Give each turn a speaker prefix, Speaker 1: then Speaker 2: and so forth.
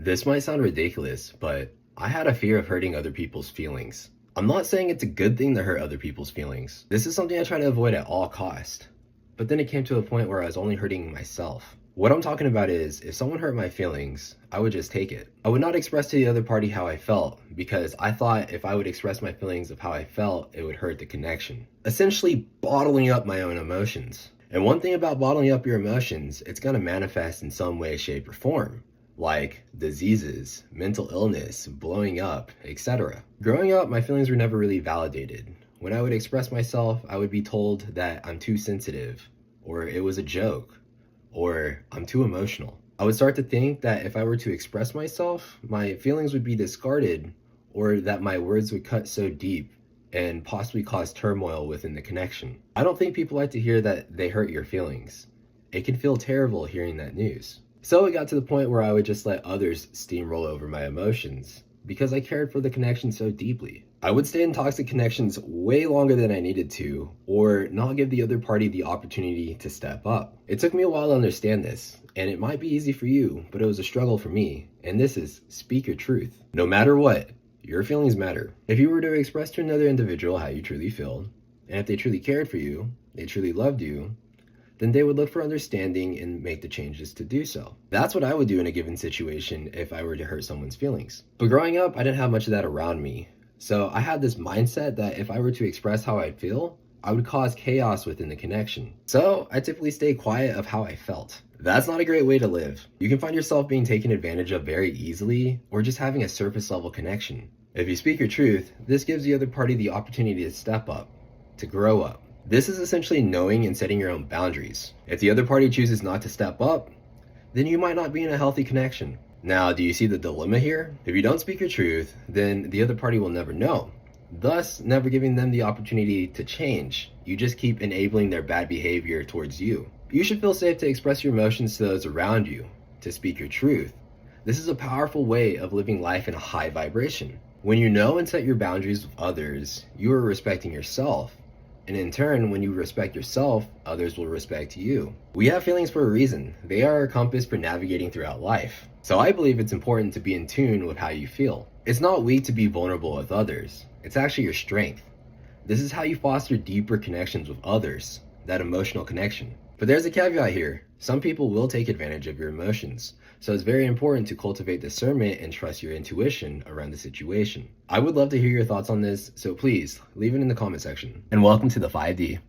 Speaker 1: This might sound ridiculous, but I had a fear of hurting other people's feelings. I'm not saying it's a good thing to hurt other people's feelings. This is something I try to avoid at all cost. But then it came to a point where I was only hurting myself. What I'm talking about is, if someone hurt my feelings, I would just take it. I would not express to the other party how I felt, because I thought if I would express my feelings of how I felt, it would hurt the connection. Essentially bottling up my own emotions. And one thing about bottling up your emotions, it's gonna manifest in some way, shape, or form. Like diseases, mental illness, blowing up, etc. Growing up, my feelings were never really validated. When I would express myself, I would be told that I'm too sensitive, or it was a joke, or I'm too emotional. I would start to think that if I were to express myself, my feelings would be discarded, or that my words would cut so deep and possibly cause turmoil within the connection. I don't think people like to hear that they hurt your feelings. It can feel terrible hearing that news. So it got to the point where I would just let others steamroll over my emotions because I cared for the connection so deeply. I would stay in toxic connections way longer than I needed to, or not give the other party the opportunity to step up. It took me a while to understand this, and it might be easy for you, but it was a struggle for me. And this is speak your truth. No matter what, your feelings matter. If you were to express to another individual how you truly feel, and if they truly cared for you, they truly loved you, then they would look for understanding and make the changes to do so. That's what I would do in a given situation if I were to hurt someone's feelings. But growing up, I didn't have much of that around me. So I had this mindset that if I were to express how I feel, I would cause chaos within the connection. So I typically stay quiet of how I felt. That's not a great way to live. You can find yourself being taken advantage of very easily, or just having a surface level connection. If you speak your truth, this gives the other party the opportunity to step up, to grow up. This is essentially knowing and setting your own boundaries. If the other party chooses not to step up, then you might not be in a healthy connection. Now, do you see the dilemma here? If you don't speak your truth, then the other party will never know, thus never giving them the opportunity to change. You just keep enabling their bad behavior towards you. You should feel safe to express your emotions to those around you, to speak your truth. This is a powerful way of living life in a high vibration. When you know and set your boundaries with others, you are respecting yourself. And in turn, when you respect yourself, others will respect you. We have feelings for a reason. They are our compass for navigating throughout life. So I believe it's important to be in tune with how you feel. It's not weak to be vulnerable with others. It's actually your strength. This is how you foster deeper connections with others, that emotional connection. But there's a caveat here. Some people will take advantage of your emotions. So it's very important to cultivate discernment and trust your intuition around the situation. I would love to hear your thoughts on this, so please leave it in the comment section. And welcome to the 5D.